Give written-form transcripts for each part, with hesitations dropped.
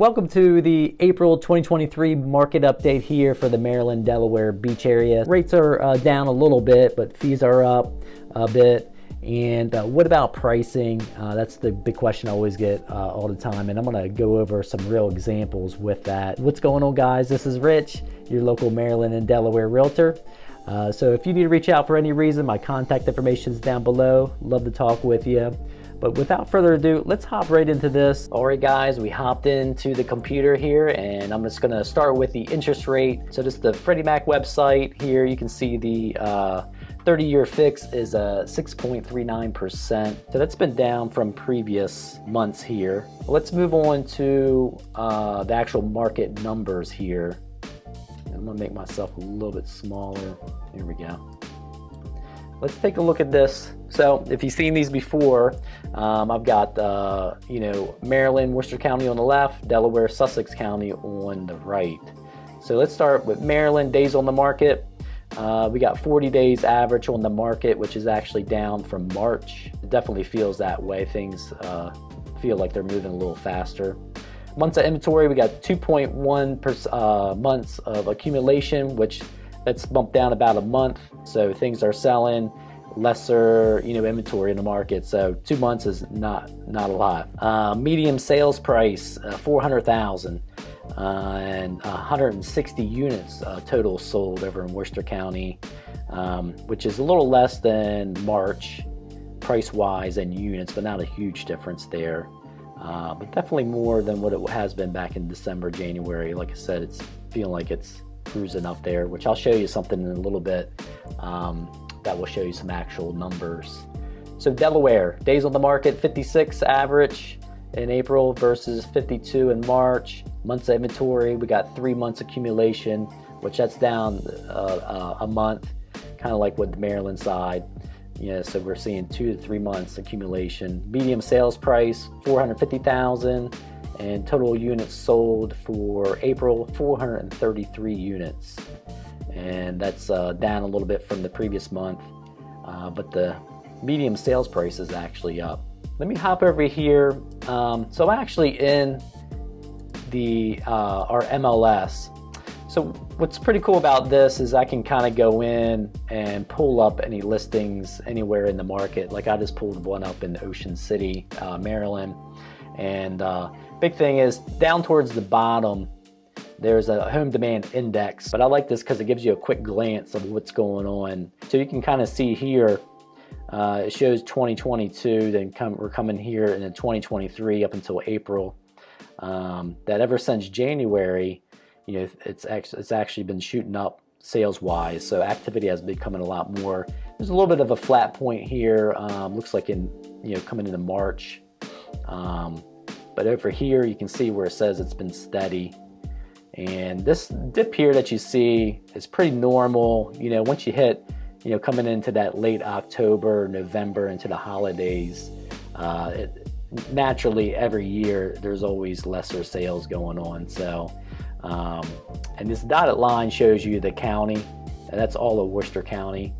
Welcome to the April 2023 market update here for the Maryland, Delaware beach area. Rates are down a little bit, but fees are up a bit. And what about pricing? That's the big question I always get all the time. And I'm going to go over some real examples with that. What's going on, guys? This is Rich, your local Maryland and Delaware realtor. So if you need to reach out for any reason, my contact information is down below. Love to talk with you. But without further ado, let's hop right into this. All right, guys, we hopped into the computer here, and I'm just gonna start with the interest rate. So this is the Freddie Mac website here. You can see the 30-year fix is 6.39%. So that's been down from previous months here. Let's move on to the actual market numbers here. I'm gonna make myself a little bit smaller. Here we go. Let's take a look at this. So if you've seen these before, I've got Maryland, Worcester County on the left, Delaware, Sussex County on the right. So let's start with Maryland, days on the market. We got 40 days average on the market, which is actually down from March. It definitely feels that way. Things feel like they're moving a little faster. Months of inventory, we got 2.1 months of accumulation, which that's bumped down about a month. So things are selling, lesser inventory in the market. So 2 months is not a lot. Medium sales price 400,000 and 160 units total sold over in Worcester County, which is a little less than March price wise and units, but not a huge difference there. But definitely more than what it has been back in December, January. Like I said, it's feeling like it's cruising up there, which I'll show you something in a little bit that will show you some actual numbers. So Delaware, days on the market, 56 average in April versus 52 in March. Months of inventory, we got 3 months accumulation, which that's down a month, kind of like with the Maryland side. So we're seeing 2 to 3 months accumulation. Medium sales price, 450,000. And total units sold for April, 433 units. And that's down a little bit from the previous month, but the medium sales price is actually up. Let me hop over here. So I'm actually in the our MLS. So what's pretty cool about this is I can kind of go in and pull up any listings anywhere in the market. Like I just pulled one up in Ocean City, Maryland. And big thing is down towards the bottom, there's a home demand index, but I like this because it gives you a quick glance of what's going on. So you can kind of see here, it shows 2022, then we're coming here in 2023 up until April. That ever since January, it's actually been shooting up sales wise. So activity has been coming a lot more. There's a little bit of a flat point here. Looks like coming into March. But over here you can see where it says it's been steady, and this dip here that you see is pretty normal. Once you hit coming into that late October, November, into the holidays, naturally every year there's always lesser sales going on. So and this dotted line shows you the county, and that's all of Worcester County.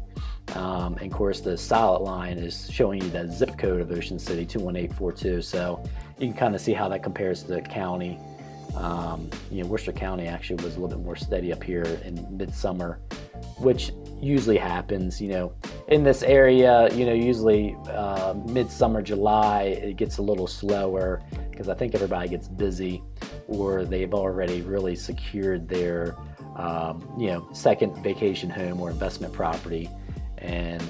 And of course the solid line is showing you that zip code of Ocean City, 21842. So you can kind of see how that compares to the county. Worcester County actually was a little bit more steady up here in midsummer, which usually happens, in this area, usually midsummer, July, it gets a little slower because I think everybody gets busy, or they've already really secured their, second vacation home or investment property. And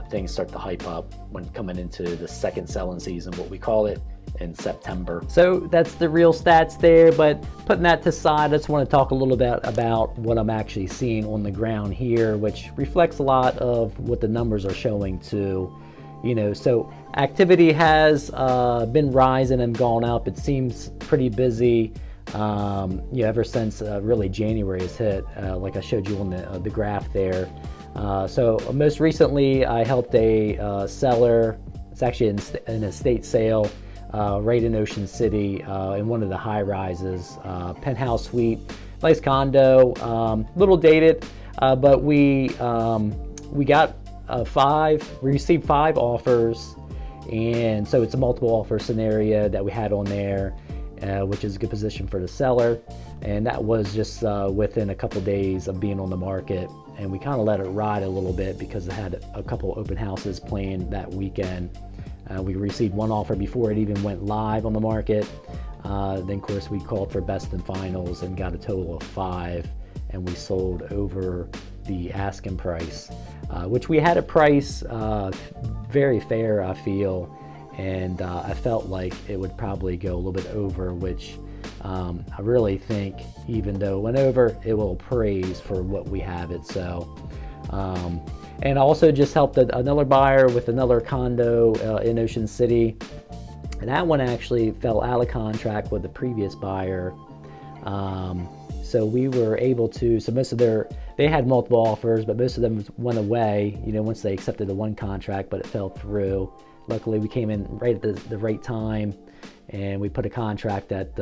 things start to hype up when coming into the second selling season, what we call it, in September. So that's the real stats there, but putting that to side, I just want to talk a little bit about what I'm actually seeing on the ground here, which reflects a lot of what the numbers are showing too. So activity has been rising and gone up. It seems pretty busy ever since really January has hit, like I showed you on the graph there. So most recently I helped a seller. It's actually an estate sale right in Ocean City, in one of the high rises, penthouse suite, nice condo, little dated, but we got we received 5 offers, and so it's a multiple offer scenario that we had on there. which is a good position for the seller. And that was just within a couple days of being on the market. And we kind of let it ride a little bit because it had a couple open houses planned that weekend. We received one offer before it even went live on the market. Then of course we called for best and finals and got a total of 5, and we sold over the asking price, which we had a price very fair, I feel, and I felt like it would probably go a little bit over, which I really think, even though it went over, it will appraise for what we have it. So and also just helped another buyer with another condo in Ocean City, and that one actually fell out of contract with the previous buyer. So we were able to, so most of they had multiple offers, but most of them went away, once they accepted the one contract, but it fell through. Luckily, we came in right at the right time, and we put a contract at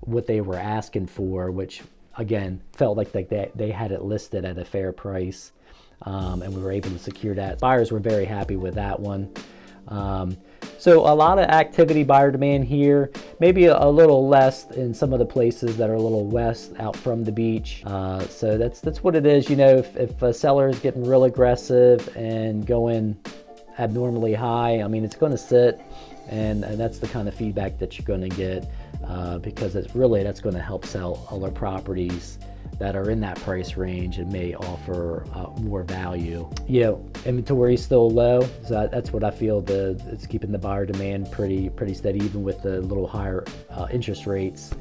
what they were asking for, which again felt like they had it listed at a fair price, and we were able to secure that. Buyers were very happy with that one. So a lot of activity, buyer demand here, maybe a little less in some of the places that are a little west out from the beach. So that's what it is. If a seller is getting real aggressive and going abnormally high, I mean, it's going to sit, and that's the kind of feedback that you're going to get, because that's going to help sell other properties that are in that price range and may offer more value. Inventory is still low, so that's what I feel it's keeping the buyer demand pretty steady, even with the little higher interest rates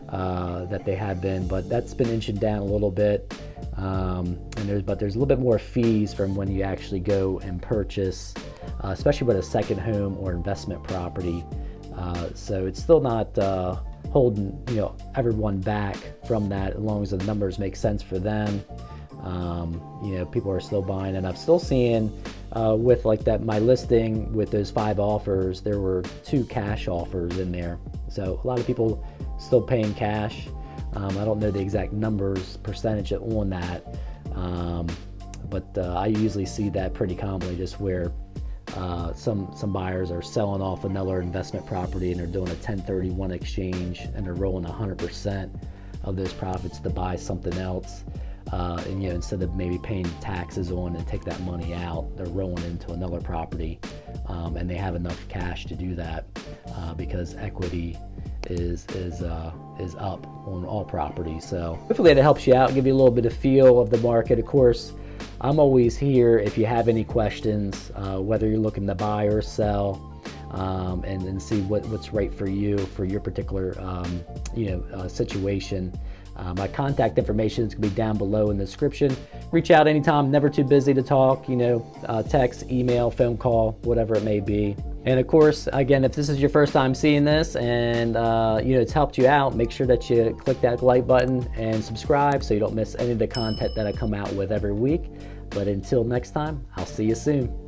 that they have been. But that's been inching down a little bit, and there's a little bit more fees from when you actually go and purchase, especially with a second home or investment property. So it's still not holding everyone back from that, as long as the numbers make sense for them. People are still buying, and I'm still seeing with my listing with those 5 offers, there were 2 cash offers in there. So a lot of people still paying cash. I don't know the exact percentage on that, but I usually see that pretty commonly, just where some buyers are selling off another investment property and they're doing a 1031 exchange, and they're rolling 100% of those profits to buy something else. And instead of maybe paying taxes on and take that money out, they're rolling into another property, and they have enough cash to do that, because equity is up on all properties. So hopefully that helps you out, give you a little bit of feel of the market. Of course, I'm always here if you have any questions, whether you're looking to buy or sell, and see what's right for you, for your particular situation. My contact information is going to be down below in the description. Reach out anytime, never too busy to talk, text, email, phone call, whatever it may be. And of course, again, if this is your first time seeing this and it's helped you out, make sure that you click that like button and subscribe so you don't miss any of the content that I come out with every week. But until next time, I'll see you soon.